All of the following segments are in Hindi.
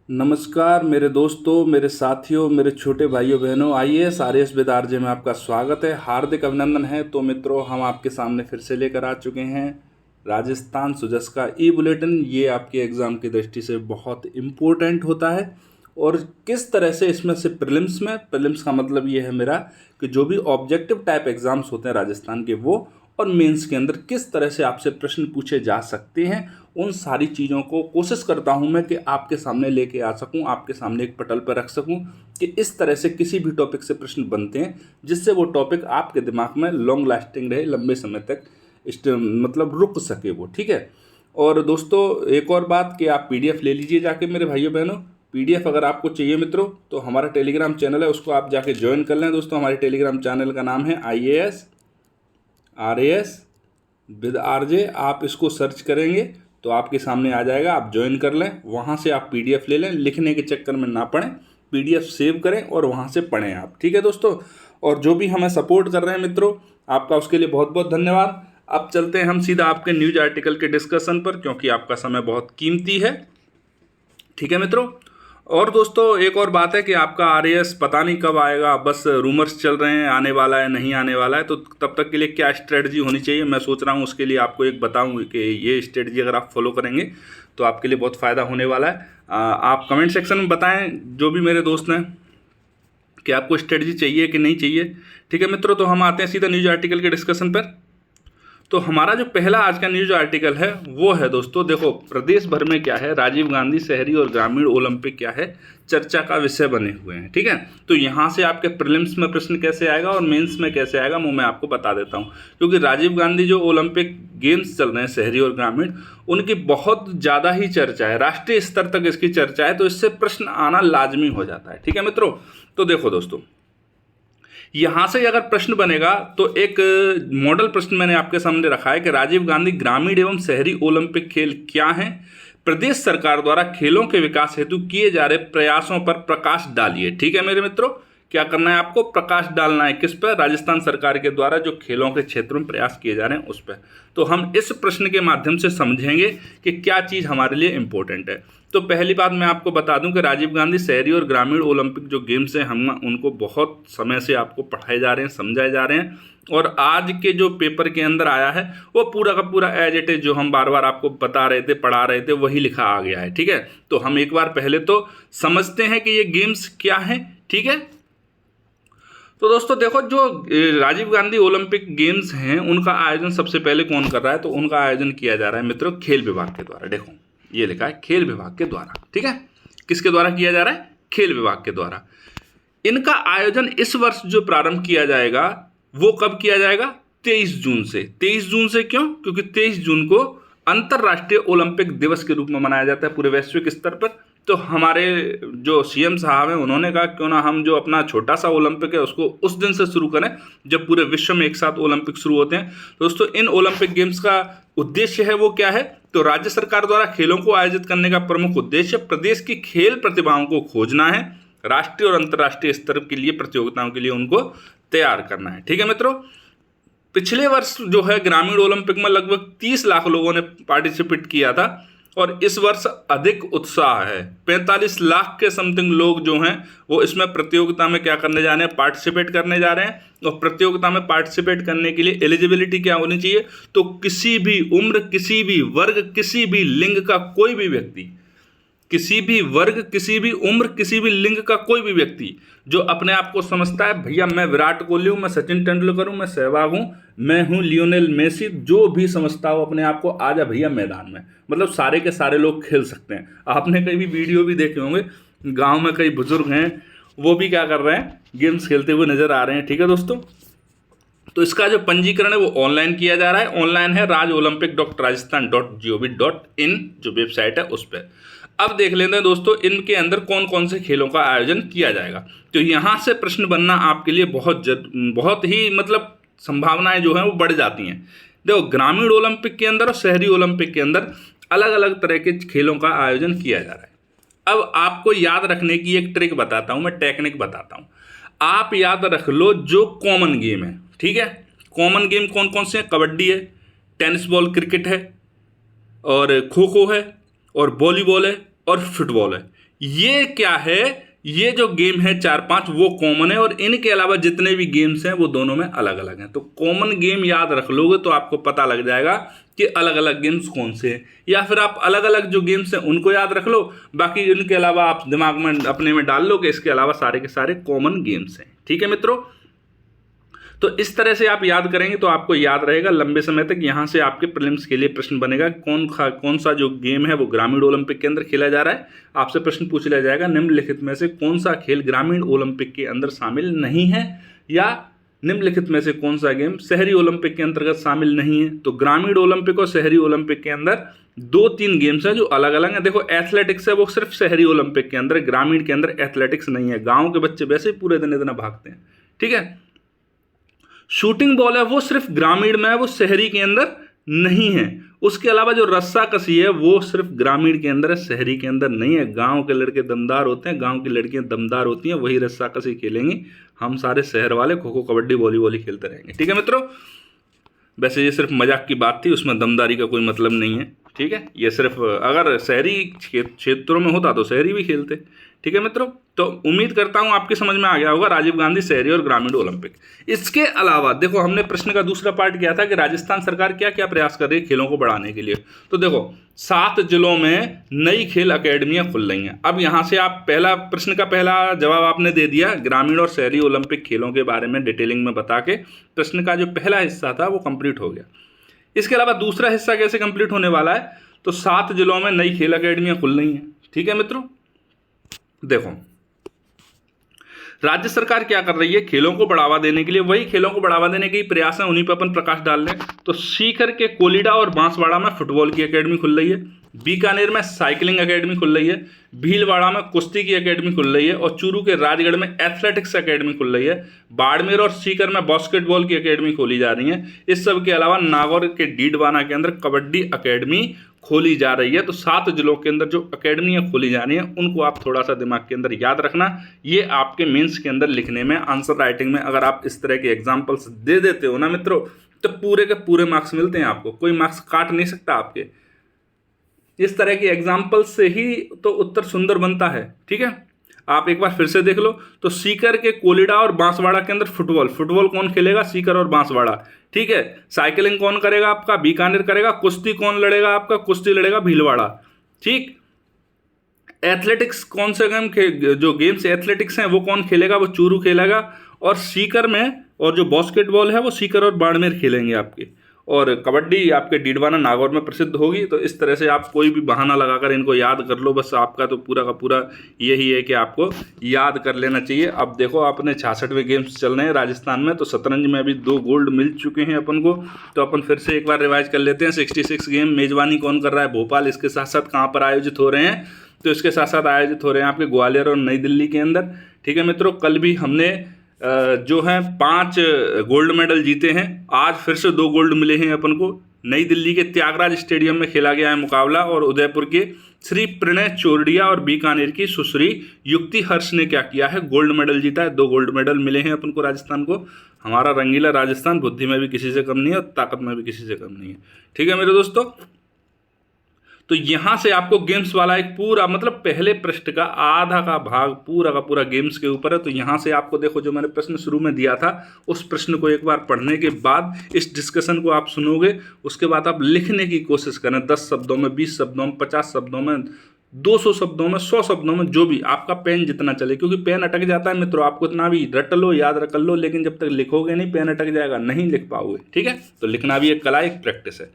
नमस्कार मेरे दोस्तों, मेरे साथियों, मेरे छोटे भाइयों बहनों, आईएएस आरएएस विद आरजे में आपका स्वागत है। हार्दिक अभिनंदन है। तो मित्रों, हम आपके सामने फिर से लेकर आ चुके हैं राजस्थान सुजस का ई बुलेटिन। ये आपके एग्ज़ाम की दृष्टि से बहुत इम्पोर्टेंट होता है। और किस तरह से इसमें से प्रीलिम्स का मतलब ये है मेरा कि जो भी ऑब्जेक्टिव टाइप एग्ज़ाम्स होते हैं राजस्थान के वो, और मेंस के अंदर किस तरह से आपसे प्रश्न पूछे जा सकते हैं, उन सारी चीज़ों को कोशिश करता हूं मैं कि आपके सामने लेके आ सकूं, आपके सामने एक पटल पर रख सकूं कि इस तरह से किसी भी टॉपिक से प्रश्न बनते हैं जिससे वो टॉपिक आपके दिमाग में लॉन्ग लास्टिंग रहे, लंबे समय तक मतलब रुक सके वो। ठीक है। और दोस्तों, एक और बात कि आप पीडीएफ ले लीजिए जाके मेरे भाइयों बहनों। पीडीएफ अगर आपको चाहिए मित्रों तो हमारा टेलीग्राम चैनल है, उसको आप जाके ज्वाइन कर लें। दोस्तों, हमारे टेलीग्राम चैनल का नाम है आईएएस आरएएस विद आरजे। आप इसको सर्च करेंगे तो आपके सामने आ जाएगा, आप ज्वाइन कर लें। वहाँ से आप पीडीएफ ले लें, लिखने के चक्कर में ना पड़ें, पीडीएफ सेव करें और वहाँ से पढ़ें आप। ठीक है दोस्तों। और जो भी हमें सपोर्ट कर रहे हैं मित्रों, आपका उसके लिए बहुत बहुत धन्यवाद। अब चलते हैं हम सीधा आपके न्यूज आर्टिकल के डिस्कशन पर, क्योंकि आपका समय बहुत कीमती है। ठीक है मित्रों। और दोस्तों, एक और बात है कि आपका आरएएस पता नहीं कब आएगा, बस रूमर्स चल रहे हैं आने वाला है नहीं आने वाला है। तो तब तक के लिए क्या स्ट्रेटजी होनी चाहिए, मैं सोच रहा हूँ उसके लिए आपको एक बताऊँ कि ये स्ट्रेटजी अगर आप फॉलो करेंगे तो आपके लिए बहुत फ़ायदा होने वाला है। आप कमेंट सेक्शन में बताएं जो भी मेरे दोस्त हैं कि आपको स्ट्रेटजी चाहिए कि नहीं चाहिए। ठीक है मित्रों, तो हम आते हैं सीधा न्यूज आर्टिकल के डिस्कशन पर। तो हमारा जो पहला आज का न्यूज आर्टिकल है वो है दोस्तों, देखो प्रदेश भर में क्या है, राजीव गांधी शहरी और ग्रामीण ओलंपिक क्या है, चर्चा का विषय बने हुए हैं। ठीक है। तो यहाँ से आपके प्रीलिम्स में प्रश्न कैसे आएगा और मेंस में कैसे आएगा वो मैं आपको बता देता हूँ। क्योंकि राजीव गांधी जो ओलंपिक गेम्स चल रहे हैं शहरी और ग्रामीण, उनकी बहुत ज़्यादा ही चर्चा है, राष्ट्रीय स्तर तक इसकी चर्चा है। तो इससे प्रश्न आना लाजमी हो जाता है। ठीक है मित्रों। तो देखो दोस्तों, यहां से अगर प्रश्न बनेगा तो एक मॉडल प्रश्न मैंने आपके सामने रखा है कि राजीव गांधी ग्रामीण एवं शहरी ओलंपिक खेल क्या हैं, प्रदेश सरकार द्वारा खेलों के विकास हेतु किए जा रहे प्रयासों पर प्रकाश डालिए। ठीक है मेरे मित्रों, क्या करना है आपको, प्रकाश डालना है किस पर, राजस्थान सरकार के द्वारा जो खेलों के क्षेत्र में प्रयास किए जा रहे हैं उस पर। तो हम इस प्रश्न के माध्यम से समझेंगे कि क्या चीज़ हमारे लिए इंपॉर्टेंट है। तो पहली बात मैं आपको बता दूं कि राजीव गांधी शहरी और ग्रामीण ओलंपिक जो गेम्स हैं, हम उनको बहुत समय से आपको पढ़ाए जा रहे हैं, समझाए जा रहे हैं। और आज के जो पेपर के अंदर आया है वो पूरा का पूरा एज इट इज जो हम बार बार आपको बता रहे थे, पढ़ा रहे थे, वही लिखा आ गया है। ठीक है। तो हम एक बार पहले तो समझते हैं कि ये गेम्स क्या है। ठीक है। तो दोस्तों देखो, जो राजीव गांधी ओलंपिक गेम्स हैं उनका आयोजन सबसे पहले कौन कर रहा है, तो उनका आयोजन किया जा रहा है मित्रों खेल विभाग के द्वारा। देखो ये लिखा है खेल विभाग के द्वारा। ठीक है। किसके द्वारा किया जा रहा है, खेल विभाग के द्वारा। इनका आयोजन इस वर्ष जो प्रारंभ किया जाएगा वो कब किया जाएगा, 23 जून से। 23 जून से क्यों, क्योंकि 23 जून को अंतर्राष्ट्रीय ओलंपिक दिवस के रूप में मनाया जाता है पूरे वैश्विक स्तर पर। तो हमारे जो सीएम साहब हैं उन्होंने कहा क्यों ना हम जो अपना छोटा सा ओलंपिक है उसको उस दिन से शुरू करें जब पूरे विश्व में एक साथ ओलंपिक शुरू होते हैं। दोस्तों, इन ओलंपिक गेम्स का उद्देश्य है वो क्या है, तो राज्य सरकार द्वारा खेलों को आयोजित करने का प्रमुख उद्देश्य प्रदेश की खेल प्रतिभाओं को खोजना है, राष्ट्रीय और अंतर्राष्ट्रीय स्तर के लिए प्रतियोगिताओं के लिए उनको तैयार करना है। ठीक है मित्रों। पिछले वर्ष जो है ग्रामीण ओलंपिक में लगभग 30 लाख लोगों ने पार्टिसिपेट किया था और इस वर्ष अधिक उत्साह है। 45 लाख के समथिंग लोग जो हैं वो इसमें प्रतियोगिता में क्या करने जा रहे हैं, पार्टिसिपेट करने जा रहे हैं। और प्रतियोगिता में पार्टिसिपेट करने के लिए एलिजिबिलिटी क्या होनी चाहिए, तो किसी भी उम्र, किसी भी वर्ग, किसी भी लिंग का कोई भी व्यक्ति, किसी भी वर्ग, किसी भी उम्र, किसी भी लिंग का कोई भी व्यक्ति जो अपने आप को समझता है भैया मैं विराट कोहली हूँ, मैं सचिन तेंदुलकर हूँ, मैं सहवाग हूँ, मैं हूँ लियोनेल मेसी, जो भी समझता हो अपने आप को, आ जा भैया मैदान में। मतलब सारे के सारे लोग खेल सकते हैं। आपने कई भी वीडियो भी देखे होंगे, गाँव में कई बुजुर्ग हैं वो भी क्या कर रहे हैं, गेम्स खेलते हुए नजर आ रहे हैं। ठीक है दोस्तों। तो इसका जो पंजीकरण है वो ऑनलाइन किया जा रहा है। ऑनलाइन है rajolympic.rajasthan.gov.in जो वेबसाइट है उस पर। अब देख लेते हैं दोस्तों इनके अंदर कौन कौन से खेलों का आयोजन किया जाएगा। तो यहाँ से प्रश्न बनना आपके लिए बहुत ही मतलब संभावनाएं जो हैं वो बढ़ जाती हैं। देखो, ग्रामीण ओलंपिक के अंदर और शहरी ओलंपिक के अंदर अलग अलग तरह के खेलों का आयोजन किया जा रहा है। अब आपको याद रखने की एक ट्रिक बताता हूँ, मैं टेक्निक बताता हूँ। आप याद रख लो जो कॉमन गेम है। ठीक है। कॉमन गेम कौन कौन से हैं, कबड्डी है, टेनिस बॉल क्रिकेट है, और खो खो है, और वॉलीबॉल है, और फुटबॉल है। ये क्या है, ये जो गेम है 4-5 वो कॉमन है, और इनके अलावा जितने भी गेम्स हैं वो दोनों में अलग अलग हैं। तो कॉमन गेम याद रख लोगे तो आपको पता लग जाएगा कि अलग अलग गेम्स कौन से हैं, या फिर आप अलग अलग जो गेम्स हैं उनको याद रख लो, बाकी इनके अलावा आप दिमाग में अपने में डाल लो कि इसके अलावा सारे के सारे कॉमन गेम्स हैं। ठीक है मित्रों, तो इस तरह से आप याद करेंगे तो आपको याद रहेगा लंबे समय तक। यहाँ से आपके प्रीलिम्स के लिए प्रश्न बनेगा कौन सा जो गेम है वो ग्रामीण ओलंपिक के अंदर खेला जा रहा है। आपसे प्रश्न पूछ लिया जाएगा निम्नलिखित में से कौन सा खेल ग्रामीण ओलंपिक के अंदर शामिल नहीं है, या निम्नलिखित में से कौन सा गेम शहरी ओलंपिक के अंतर्गत शामिल नहीं है। तो ग्रामीण ओलंपिक और शहरी ओलंपिक के अंदर 2-3 गेम्स हैं जो अलग अलग हैं। देखो एथलेटिक्स है वो सिर्फ शहरी ओलंपिक के अंदर, ग्रामीण के अंदर एथलेटिक्स नहीं है। गाँव के बच्चे वैसे ही पूरे दिन इतना भागते हैं। ठीक है, शूटिंग बॉल है वो सिर्फ ग्रामीण में है, वो शहरी के अंदर नहीं है। उसके अलावा जो रस्सा कसी है वो सिर्फ ग्रामीण के अंदर है, शहरी के अंदर नहीं है। गांव के लड़के दमदार होते हैं, गांव की लड़कियां दमदार होती हैं, वही रस्सा कसी खेलेंगी। हम सारे शहर वाले खो खो कबड्डी वॉलीबॉल ही खेलते रहेंगे। ठीक है मित्रों, वैसे ये सिर्फ मजाक की बात थी, उसमें दमदारी का कोई मतलब नहीं है। ठीक है, ये सिर्फ अगर शहरी क्षेत्रों में होता तो शहरी भी खेलते। ठीक है मित्रों, तो उम्मीद करता हूं आपकी समझ में आ गया होगा राजीव गांधी शहरी और ग्रामीण ओलंपिक। इसके अलावा देखो हमने प्रश्न का दूसरा पार्ट किया था कि राजस्थान सरकार क्या क्या प्रयास कर रही है खेलों को बढ़ाने के लिए। तो देखो 7 जिलों में नई खेल अकेडमियां खुल रही हैं। अब यहां से आप पहला प्रश्न का पहला जवाब आपने दे दिया, ग्रामीण और शहरी ओलंपिक खेलों के बारे में डिटेलिंग में बता के प्रश्न का जो पहला हिस्सा था वो कंप्लीट हो गया। इसके अलावा दूसरा हिस्सा कैसे कंप्लीट होने वाला है, तो 7 जिलों में नई खेल अकेडमियां खुल रही हैं। ठीक है मित्रों, देखो राज्य सरकार क्या कर रही है खेलों को बढ़ावा देने के लिए, वही खेलों को बढ़ावा देने के प्रयास हैं, उन्हीं पर अपन प्रकाश डाल रहे हैं। तो सीकर के कोलिडा और बांसवाड़ा में फुटबॉल की एकेडमी खुल रही है, बीकानेर में साइकिलिंग एकेडमी खुल रही है, भीलवाड़ा में कुश्ती की एकेडमी खुल रही है, और चूरू के राजगढ़ में एथलेटिक्स एकेडमी खुल रही है, बाड़मेर और सीकर में बास्केटबॉल की एकेडमी खोली जा रही है। इस सब के अलावा नागौर के डीडवाना के अंदर कबड्डी एकेडमी खोली जा रही है। तो 7 जिलों के अंदर जो अकेडमियाँ खोली जा रही हैं उनको आप थोड़ा सा दिमाग के अंदर याद रखना। ये आपके मेंस के अंदर लिखने में, आंसर राइटिंग में अगर आप इस तरह के एग्जाम्पल्स दे देते हो ना मित्रों, तो पूरे के पूरे मार्क्स मिलते हैं आपको, कोई मार्क्स काट नहीं सकता आपके। इस तरह के एग्जाम्पल से ही तो उत्तर सुंदर बनता है। ठीक है, आप एक बार फिर से देख लो। तो सीकर के कोलिडा और बांसवाड़ा के अंदर फुटबॉल कौन खेलेगा, सीकर और बांसवाड़ा। ठीक है, साइकिलिंग कौन करेगा आपका, बीकानेर करेगा। कुश्ती कौन लड़ेगा आपका, कुश्ती लड़ेगा भीलवाड़ा। ठीक, एथलेटिक्स कौन से जो गेम्स एथलेटिक्स हैं वो कौन खेलेगा, वो चूरू खेलेगा। और सीकर में, और जो बास्केटबॉल है वो सीकर और बाड़मेर खेलेंगे आपके, और कबड्डी आपके डीडवाना नागौर में प्रसिद्ध होगी। तो इस तरह से आप कोई भी बहाना लगाकर इनको याद कर लो, बस आपका तो पूरा का पूरा यही है कि आपको याद कर लेना चाहिए। अब देखो अपने 66वें गेम्स चल रहे हैं राजस्थान में, तो शतरंज में अभी 2 गोल्ड मिल चुके हैं अपन को। तो अपन फिर से एक बार रिवाइज कर लेते हैं। 66 गेम मेजबानी कौन कर रहा है, भोपाल। इसके साथ साथ कहाँ पर आयोजित हो रहे हैं, तो इसके साथ साथ आयोजित हो रहे हैं आपके ग्वालियर और नई दिल्ली के अंदर। ठीक है मित्रों, कल भी हमने जो है 5 गोल्ड मेडल जीते हैं, आज फिर से 2 गोल्ड मिले हैं अपन को। नई दिल्ली के त्यागराज स्टेडियम में खेला गया है मुकाबला, और उदयपुर के श्री प्रणय चोरडिया और बीकानेर की सुश्री युक्ति हर्ष ने क्या किया है, गोल्ड मेडल जीता है। 2 गोल्ड मेडल मिले हैं अपन को राजस्थान को। हमारा रंगीला राजस्थान बुद्धि में भी किसी से कम नहीं है और ताकत में भी किसी से कम नहीं है। ठीक है मेरे दोस्तों, तो यहां से आपको गेम्स वाला एक पूरा, मतलब पहले पृष्ठ का आधा का भाग पूरा का पूरा गेम्स के ऊपर है। तो यहां से आपको देखो, जो मैंने प्रश्न शुरू में दिया था उस प्रश्न को एक बार पढ़ने के बाद इस डिस्कशन को आप सुनोगे, उसके बाद आप लिखने की कोशिश करें 10 शब्दों में, 20 शब्दों में, 50 शब्दों में, 200 शब्दों में, 100 शब्दों में, जो भी आपका पेन जितना चले। क्योंकि पेन अटक जाता है मित्रों, आपको इतना भी रट लो, याद रख लो, लेकिन जब तक लिखोगे नहीं पेन अटक जाएगा, नहीं लिख पाओगे। ठीक है, तो लिखना भी एक कला, एक प्रैक्टिस है।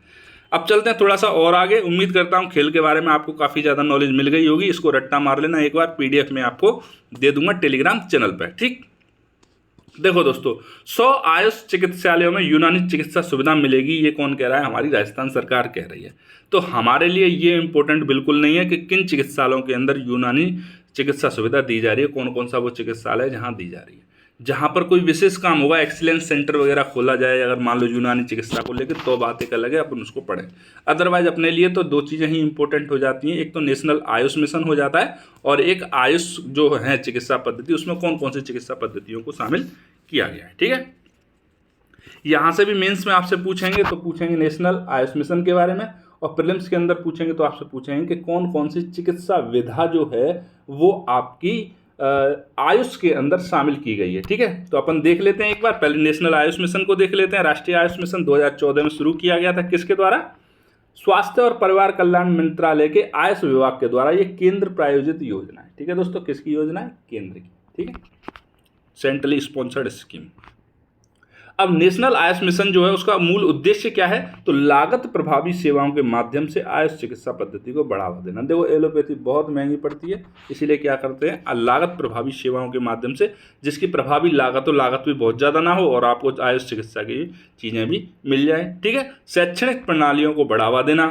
अब चलते हैं थोड़ा सा और आगे। उम्मीद करता हूं खेल के बारे में आपको काफ़ी ज़्यादा नॉलेज मिल गई होगी। इसको रट्टा मार लेना एक बार, PDF में आपको दे दूंगा टेलीग्राम चैनल पर। ठीक, देखो दोस्तों, 100 आयुष चिकित्सालयों में यूनानी चिकित्सा सुविधा मिलेगी। ये कौन कह रहा है, हमारी राजस्थान सरकार कह रही है। तो हमारे लिए ये इंपॉर्टेंट बिल्कुल नहीं है कि किन चिकित्सालयों के अंदर यूनानी चिकित्सा सुविधा दी जा रही है, कौन कौन सा वो चिकित्सालय जहाँ दी जा रही है। जहाँ पर कोई विशेष काम होगा, एक्सीलेंस सेंटर वगैरह खोला जाए अगर मान लो यूनानी चिकित्सा को लेकर, तो बात एक अलग है, अपन उसको पढ़ें। अदरवाइज अपने लिए तो 2 चीज़ें ही इंपॉर्टेंट हो जाती हैं, एक तो नेशनल आयुष मिशन हो जाता है, और एक आयुष जो है चिकित्सा पद्धति, उसमें कौन कौन सी चिकित्सा पद्धतियों को शामिल किया गया है। ठीक है, यहाँ से भी मेंस में आपसे पूछेंगे, तो पूछेंगे नेशनल आयुष मिशन के बारे में, और प्रीलिम्स के अंदर पूछेंगे तो आपसे पूछेंगे कि कौन कौन सी चिकित्सा विधा जो है वो आपकी आयुष के अंदर शामिल की गई है। ठीक है, तो अपन देख लेते हैं एक बार, पहले नेशनल आयुष मिशन को देख लेते हैं। राष्ट्रीय आयुष मिशन 2014 में शुरू किया गया था, किसके द्वारा? स्वास्थ्य और परिवार कल्याण मंत्रालय के आयुष विभाग के द्वारा। ये केंद्र प्रायोजित योजना है। ठीक है दोस्तों, किसकी योजना है? केंद्र की। ठीक है, सेंट्रली स्पॉन्सर्ड स्कीम। अब नेशनल आयुष मिशन जो है उसका मूल उद्देश्य क्या है? तो लागत प्रभावी सेवाओं के माध्यम से आयुष चिकित्सा पद्धति को बढ़ावा देना। देखो एलोपैथी बहुत महंगी पड़ती है, इसीलिए क्या करते हैं, लागत प्रभावी सेवाओं के माध्यम से, जिसकी प्रभावी लागत भी बहुत ज़्यादा ना हो और आपको आयुष चिकित्सा की चीज़ें भी मिल जाए। ठीक है, शैक्षणिक प्रणालियों को बढ़ावा देना,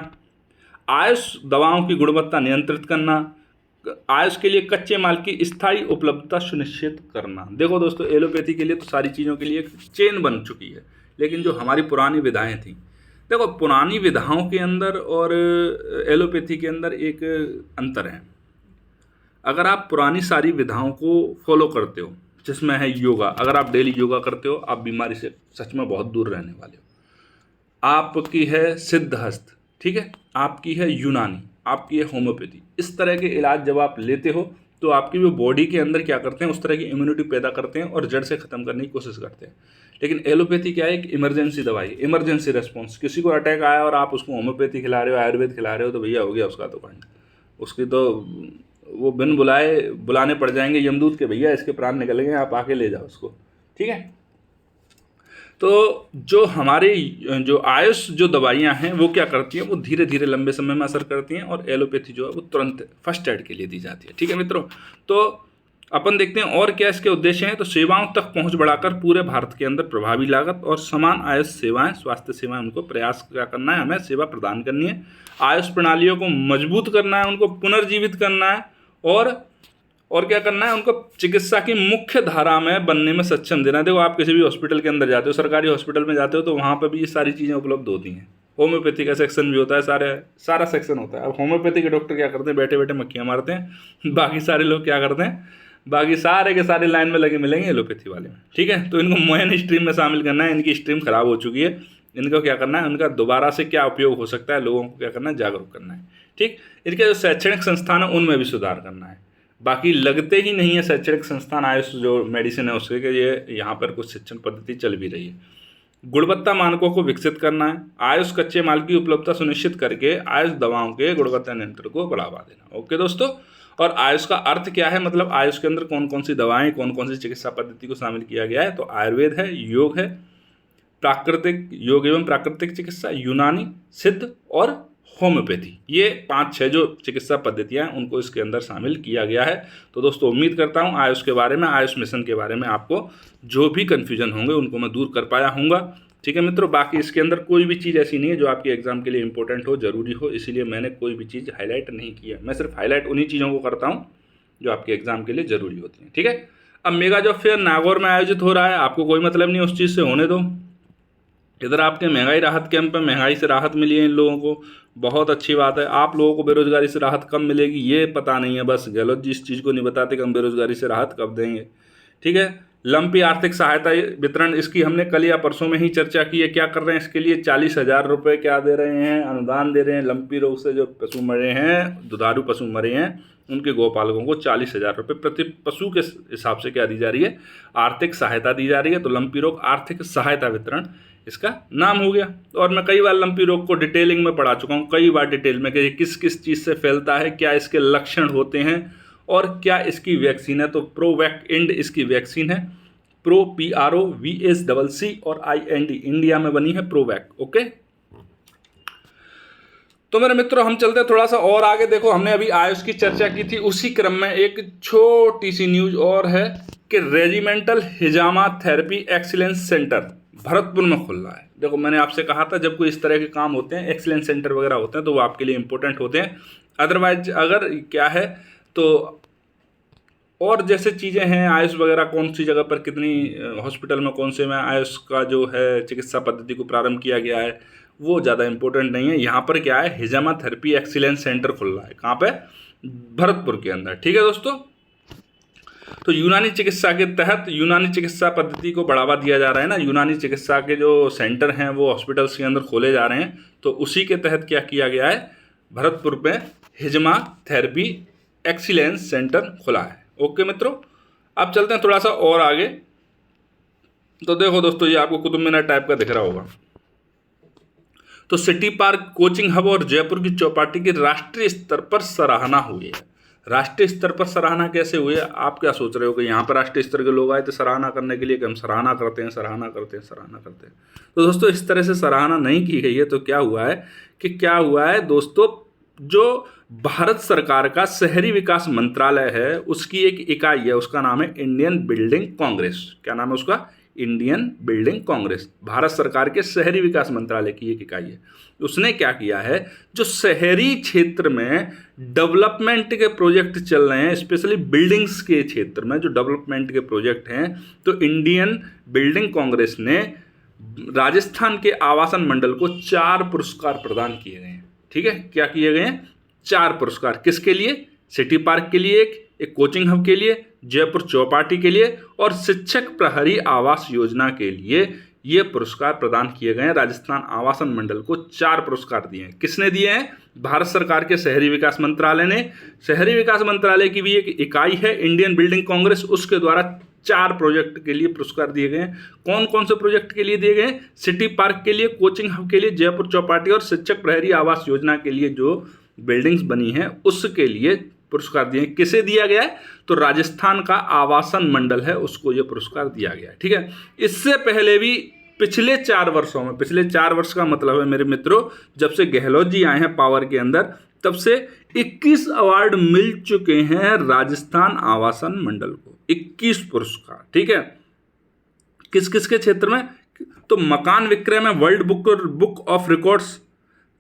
आयुष दवाओं की गुणवत्ता नियंत्रित करना, आयुष के लिए कच्चे माल की स्थायी उपलब्धता सुनिश्चित करना। देखो दोस्तों, एलोपैथी के लिए तो सारी चीज़ों के लिए एक चेन बन चुकी है, लेकिन जो हमारी पुरानी विधाएं थी, देखो पुरानी विधाओं के अंदर और एलोपैथी के अंदर एक अंतर है। अगर आप पुरानी सारी विधाओं को फॉलो करते हो, जिसमें है योगा, अगर आप डेली योगा करते हो, आप बीमारी से सच में बहुत दूर रहने वाले हो। आपकी है सिद्धहस्त, ठीक है, आपकी है यूनानी, आपकी है होम्योपैथी। इस तरह के इलाज जब आप लेते हो तो आपकी जो बॉडी के अंदर क्या करते हैं, उस तरह की इम्यूनिटी पैदा करते हैं और जड़ से ख़त्म करने की कोशिश करते हैं। लेकिन एलोपैथी क्या है? एक इमरजेंसी दवाई, इमरजेंसी रिस्पॉन्स। किसी को अटैक आया और आप उसको होम्योपैथी खिला रहे हो, आयुर्वेद खिला रहे हो, तो भैया हो गया उसका तो कांड। उसकी तो वो बिन बुलाने पड़ जाएंगे यमदूत के, भैया इसके प्राण निकल गए, आप आके ले जाओ उसको। ठीक है, तो जो हमारे जो आयुष जो दवाइयाँ हैं वो क्या करती हैं, वो धीरे धीरे लंबे समय में असर करती हैं, और एलोपैथी जो है वो तुरंत फर्स्ट एड के लिए दी जाती है। ठीक है मित्रों, तो अपन देखते हैं और क्या इसके उद्देश्य हैं। तो सेवाओं तक पहुंच बढ़ाकर पूरे भारत के अंदर प्रभावी लागत और समान आयुष सेवाएं, स्वास्थ्य सेवाएं, उनको प्रयास क्या करना है, हमें सेवा प्रदान करनी है। आयुष प्रणालियों को मजबूत करना है, उनको पुनर्जीवित करना है, और क्या करना है, उनको चिकित्सा की मुख्य धारा में बनने में सक्षम देना है। देखो आप किसी भी हॉस्पिटल के अंदर जाते हो, सरकारी हॉस्पिटल में जाते हो, तो वहाँ पर भी ये सारी चीज़ें उपलब्ध होती हैं। होम्योपैथी का सेक्शन भी होता है, सारा सेक्शन होता है। अब होम्योपैथी के डॉक्टर क्या करते हैं, बैठे बैठे मक्खियाँ मारते हैं। बाकी सारे लोग क्या करते हैं, बाकी सारे के सारे लाइन में लगे मिलेंगे एलोपैथी वाले में। ठीक है, तो इनको मेन स्ट्रीम में शामिल करना है। इनकी स्ट्रीम खराब हो चुकी है, इनको क्या करना है, उनका दोबारा से क्या उपयोग हो सकता है, लोगों को क्या करना है, जागरूक करना है। ठीक, इनके जो शैक्षणिक संस्थान है उनमें भी सुधार करना है। बाकी लगते ही नहीं है शैक्षणिक संस्थान आयुष जो मेडिसिन है उसके, कि ये यहाँ पर कुछ शिक्षण पद्धति चल भी रही है। गुणवत्ता मानकों को विकसित करना है, आयुष कच्चे माल की उपलब्धता सुनिश्चित करके आयुष दवाओं के गुणवत्ता नियंत्रण को बढ़ावा देना। ओके दोस्तों, और आयुष का अर्थ क्या है, मतलब आयुष के अंदर कौन कौन सी दवाएं, कौन कौन सी चिकित्सा पद्धति को शामिल किया गया है। तो आयुर्वेद है, योग है, प्राकृतिक योग एवं प्राकृतिक चिकित्सा, यूनानी, सिद्ध और होम्योपैथी, ये 5-6 जो चिकित्सा पद्धतियां हैं उनको इसके अंदर शामिल किया गया है। तो दोस्तों उम्मीद करता हूं आयुष के बारे में, आयुष मिशन के बारे में आपको जो भी कन्फ्यूजन होंगे उनको मैं दूर कर पाया हूँगा। ठीक है मित्रों, बाकी इसके अंदर कोई भी चीज़ ऐसी नहीं है जो आपके एग्जाम के लिए इंपॉर्टेंट हो, जरूरी हो, इसीलिए मैंने कोई भी चीज़ हाईलाइट नहीं किया। मैं सिर्फ हाईलाइट उन्हीं चीज़ों को करता हूँ जो आपके एग्जाम के लिए जरूरी होती हैं। ठीक है, अब मेगा जॉब फेयर नागौर में आयोजित हो रहा है, आपको कोई मतलब नहीं उस चीज़ से, होने दो। इधर आपके महंगाई राहत कैंप में महंगाई से राहत मिली है इन लोगों को, बहुत अच्छी बात है। आप लोगों को बेरोजगारी से राहत कब मिलेगी ये पता नहीं है, बस गहलोत जी इस चीज़ को नहीं बताते कि हम बेरोजगारी से राहत कब देंगे। ठीक है, लंपी आर्थिक सहायता वितरण, इसकी हमने कल या परसों में ही चर्चा की है। क्या कर रहे हैं इसके लिए, 40,000 रुपये क्या दे रहे हैं, अनुदान दे रहे हैं। लंपी रोग से जो पशु मरे हैं, दुधारू पशु मरे हैं, उनके गौपालकों को 40,000 रुपये प्रति पशु के हिसाब से क्या दी जा रही है, आर्थिक सहायता दी जा रही है। तो लंपी रोग आर्थिक सहायता वितरण इसका नाम हो गया। और मैं कई बार लंपी रोग को डिटेलिंग में पढ़ा चुका हूँ, कई बार डिटेल में, कि ये किस किस चीज़ से फैलता है, क्या इसके लक्षण होते हैं और क्या इसकी वैक्सीन है। तो प्रोवैक इंड इसकी वैक्सीन है, प्रो PROVAC और IND इंडिया में बनी है प्रोवैक। ओके, तो मेरे मित्रों हम चलते हैं थोड़ा सा और आगे। देखो हमने अभी आयुष की चर्चा की थी, उसी क्रम में एक छोटी सी न्यूज और है कि रेजिमेंटल हिजामा थेरेपी एक्सीलेंस सेंटर भरतपुर में खुल रहा है। देखो मैंने आपसे कहा था जब कोई इस तरह के काम होते हैं, एक्सीलेंस सेंटर वगैरह होते हैं, तो वो आपके लिए इंपॉर्टेंट होते हैं। अदरवाइज अगर क्या है तो और जैसे चीज़ें हैं, आयुष वगैरह कौन सी जगह पर कितनी हॉस्पिटल में कौन से में आयुष का जो है चिकित्सा पद्धति को प्रारंभ किया गया है, वो ज़्यादा इंपॉर्टेंट नहीं है। यहाँ पर क्या है, हिजामा थेरेपी एक्सीलेंस सेंटर खुल रहा है। कहाँ पे, भरतपुर के अंदर। ठीक है दोस्तों, तो यूनानी चिकित्सा के तहत यूनानी चिकित्सा पद्धति को बढ़ावा दिया जा रहा है ना, यूनानी चिकित्सा के जो सेंटर हैं वो हॉस्पिटल्स के अंदर खोले जा रहे हैं। तो उसी के तहत क्या किया गया है, भरतपुर में हिजमा थेरेपी एक्सीलेंस सेंटर खुला है। ओके मित्रों, अब चलते हैं थोड़ा सा और आगे। तो देखो दोस्तों, ये आपको कुतुब मीनार टाइप का दिख रहा होगा। तो सिटी पार्क, कोचिंग हब और जयपुर की चौपाटी की राष्ट्रीय स्तर पर सराहना हुई है। राष्ट्रीय स्तर पर सराहना कैसे हुई है, आप क्या सोच रहे हो कि यहाँ पर राष्ट्रीय स्तर के लोग आए थे सराहना करने के लिए कि हम सराहना करते हैं, सराहना करते हैं, सराहना करते हैं। तो दोस्तों इस तरह से सराहना नहीं की गई है। तो क्या हुआ है दोस्तों, जो भारत सरकार का शहरी विकास मंत्रालय है उसकी एक इकाई है, उसका नाम है इंडियन बिल्डिंग कांग्रेस। क्या नाम है उसका, इंडियन बिल्डिंग कांग्रेस। भारत सरकार के शहरी विकास मंत्रालय की एक इकाई है। उसने क्या किया है, जो शहरी क्षेत्र में डेवलपमेंट के प्रोजेक्ट चल रहे हैं, स्पेशली बिल्डिंग्स के क्षेत्र में जो डेवलपमेंट के प्रोजेक्ट हैं, तो इंडियन बिल्डिंग कांग्रेस ने राजस्थान के आवासन मंडल को 4 पुरस्कार प्रदान किए गए हैं। ठीक है, क्या किए गए हैं, 4 पुरस्कार। किसके लिए, सिटी पार्क के लिए एक कोचिंग हब के लिए, जयपुर चौपाटी के लिए और शिक्षक प्रहरी आवास योजना के लिए ये पुरस्कार प्रदान किए गए हैं। राजस्थान आवासन मंडल को 4 पुरस्कार दिए हैं। किसने दिए हैं, भारत सरकार के शहरी विकास मंत्रालय ने। शहरी विकास मंत्रालय की भी एक इकाई है इंडियन बिल्डिंग कांग्रेस, उसके द्वारा 4 प्रोजेक्ट के लिए पुरस्कार दिए गए हैं। कौन कौन से प्रोजेक्ट के लिए दिए गए हैं, सिटी पार्क के लिए, कोचिंग हब के लिए, जयपुर चौपाटी और शिक्षक प्रहरी आवास योजना के लिए जो बिल्डिंग्स बनी हैं उसके लिए पुरस्कार दिए। किसे दिया गया है, तो राजस्थान का आवासन मंडल है उसको ये पुरस्कार दिया गया है। ठीक है, इससे पहले भी पिछले 4 वर्षों में, पिछले 4 वर्ष का मतलब है मेरे मित्रों, जब से गहलोत जी आए हैं पावर के अंदर, तब से 21 अवार्ड मिल चुके हैं राजस्थान आवासन मंडल को, 21 पुरस्कार। ठीक है, किस किस के क्षेत्र में, तो मकान विक्रय में World Book of Records,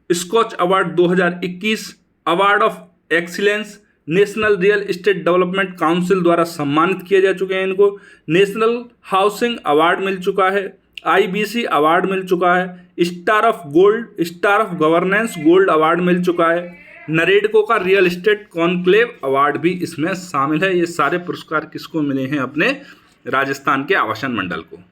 Scotch Award 2021, award of excellence, National Real Estate Development Council द्वारा सम्मानित किए जा चुके हैं इनको, नेशनल हाउसिंग अवार्ड मिल चुका है, IBC अवार्ड मिल चुका है, star of governance gold award मिल चुका है, नरेडको का रियल एस्टेट कॉन्क्लेव अवार्ड भी इसमें शामिल है। ये सारे पुरस्कार किसको मिले हैं, अपने राजस्थान के आवासन मंडल को।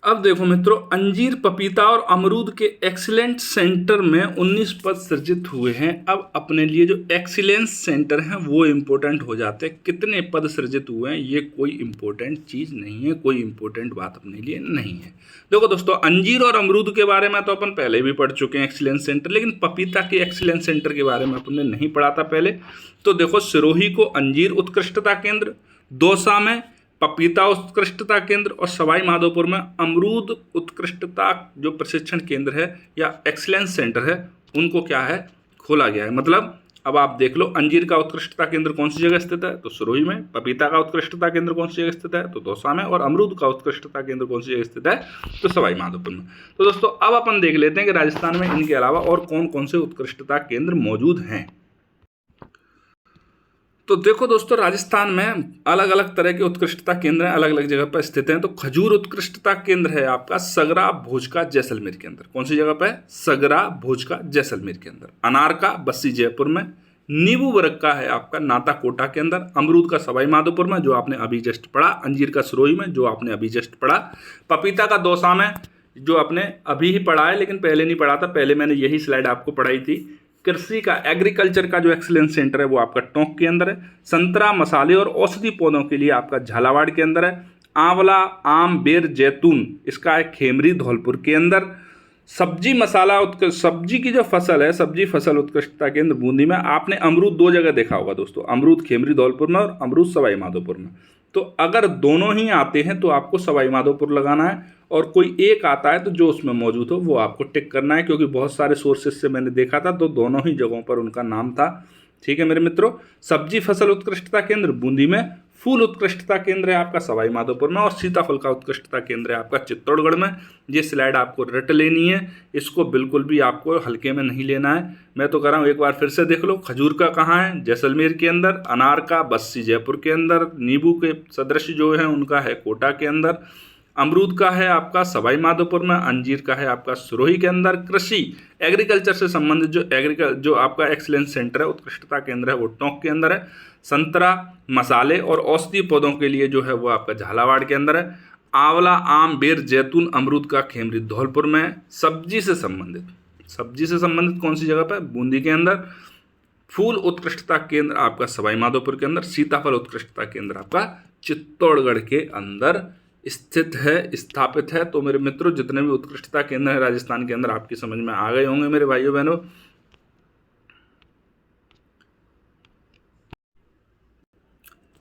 अब देखो मित्रों, अंजीर, पपीता और अमरूद के एक्सीलेंट सेंटर में 19 पद सृजित हुए हैं। अब अपने लिए जो एक्सीलेंस सेंटर हैं वो इम्पोर्टेंट हो जाते हैं। कितने पद सृजित हुए हैं ये कोई इम्पोर्टेंट चीज़ नहीं है, कोई इम्पोर्टेंट बात अपने लिए नहीं है। देखो दोस्तों, अंजीर और अमरूद के बारे में तो अपन पहले भी पढ़ चुके हैं एक्सीलेंस सेंटर, लेकिन पपीता के एक्सीलेंस सेंटर के बारे में अपन ने नहीं पढ़ा था पहले। तो देखो, सिरोही को अंजीर उत्कृष्टता केंद्र, दौसा में पपीता उत्कृष्टता केंद्र और सवाई माधोपुर में अमरूद उत्कृष्टता जो प्रशिक्षण केंद्र है या एक्सीलेंस सेंटर है, उनको क्या है, खोला गया है। मतलब अब आप देख लो, अंजीर का उत्कृष्टता केंद्र कौन सी जगह स्थित है, तो सिरोही में, पपीता का उत्कृष्टता केंद्र कौन सी जगह स्थित है, तो दौसा में, और अमरूद का उत्कृष्टता केंद्र कौन सी जगह स्थित है, तो सवाई माधोपुर में। तो दोस्तों अब अपन देख लेते हैं कि राजस्थान में इनके अलावा और कौन कौन से उत्कृष्टता केंद्र मौजूद हैं। तो देखो दोस्तों, राजस्थान में अलग अलग तरह के उत्कृष्टता केंद्र हैं, अलग अलग जगह पर स्थित हैं। तो खजूर उत्कृष्टता केंद्र है आपका सगरा, भोजका, जैसलमेर के अंदर। कौन सी जगह पर है, सगरा, भोजका, जैसलमेर के अंदर। अनार का बस्सी, जयपुर में। नींबू वर्ग का है आपका नाता, कोटा के अंदर। अमरूद का सवाई माधोपुर में, जो आपने अभी जस्ट पढ़ा। अंजीर का सिरोही में, जो आपने अभी जस्ट पढ़ा। पपीता का दौसा में, जो आपने अभी ही पढ़ा है लेकिन पहले नहीं पढ़ा था, पहले मैंने यही स्लाइड आपको पढ़ाई थी। कृषि का, एग्रीकल्चर का जो एक्सीलेंस सेंटर है वो आपका टोंक के अंदर है। संतरा, मसाले और औषधि पौधों के लिए आपका झालावाड़ के अंदर है। आंवला, आम, बेर, जैतून, इसका है खेमरी, धौलपुर के अंदर। सब्जी मसाला सब्जी की जो फसल है, सब्जी फसल उत्कृष्टता केंद्र बूंदी में। आपने अमरूद 2 जगह देखा होगा दोस्तों, अमरूद खेमरी धौलपुर में और अमरूद सवाई माधोपुर में। तो अगर दोनों ही आते हैं तो आपको सवाई माधोपुर लगाना है, और कोई एक आता है तो जो उसमें मौजूद हो वो आपको टिक करना है, क्योंकि बहुत सारे सोर्सेज से मैंने देखा था तो दोनों ही जगहों पर उनका नाम था। ठीक है मेरे मित्रों, सब्जी फसल उत्कृष्टता केंद्र बूंदी में, फूल उत्कृष्टता केंद्र है आपका सवाई माधोपुर में, और सीताफल का उत्कृष्टता केंद्र है आपका चित्तौड़गढ़ में। ये स्लाइड आपको रट लेनी है, इसको बिल्कुल भी आपको हल्के में नहीं लेना है। मैं तो कह रहा हूँ एक बार फिर से देख लो। खजूर का कहाँ है, जैसलमेर के अंदर। अनार का बस्सी, जयपुर के अंदर। नींबू के सदृश जो है उनका है कोटा के अंदर। अमरूद का है आपका सवाई माधोपुर में, अंजीर का है आपका सिरोही के अंदर। कृषि एग्रीकल्चर से संबंधित जो आपका एक्सीलेंस सेंटर है, उत्कृष्टता केंद्र है, वो टोंक के अंदर है। संतरा मसाले और औषधीय पौधों के लिए जो है वो आपका झालावाड़ के अंदर है। आंवला, आम, बेर, जैतून, अमरूद का खेमरी धौलपुर में है। सब्जी से संबंधित कौन सी जगह पर? बूंदी के अंदर। फूल उत्कृष्टता केंद्र आपका सवाई माधोपुर के अंदर। सीताफल उत्कृष्टता केंद्र आपका चित्तौड़गढ़ के अंदर स्थापित है। तो मेरे मित्रों, जितने भी उत्कृष्टता केंद्र है राजस्थान के अंदर आपकी समझ में आ गए होंगे मेरे भाइयों बहनों।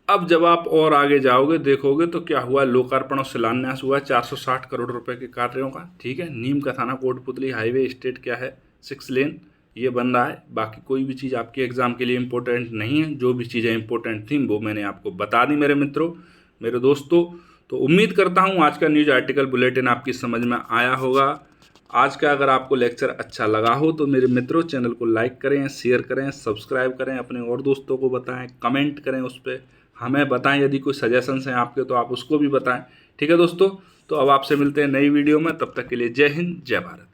अब जब आप और आगे जाओगे देखोगे तो क्या हुआ, लोकार्पण और शिलान्यास हुआ 460 करोड़ रुपए के कार्यों का। ठीक है, नीम का थाना कोटपुतली हाईवे स्टेट क्या है 6 लेन ये बन रहा है। बाकी कोई भी चीज़ आपके एग्जाम के लिए इंपॉर्टेंट नहीं है, जो भी चीज़ें इंपॉर्टेंट थी वो मैंने आपको बता दी मेरे मित्रों, मेरे दोस्तों। तो उम्मीद करता हूँ आज का न्यूज आर्टिकल बुलेटिन आपकी समझ में आया होगा। आज का अगर आपको लेक्चर अच्छा लगा हो तो मेरे मित्रों चैनल को लाइक करें, शेयर करें, सब्सक्राइब करें, अपने और दोस्तों को बताएं, कमेंट करें, उस पर हमें बताएं। यदि कोई सजेशंस हैं आपके तो आप उसको भी बताएं। ठीक है दोस्तों, तो अब आपसे मिलते हैं नई वीडियो में, तब तक के लिए जय हिंद, जय भारत।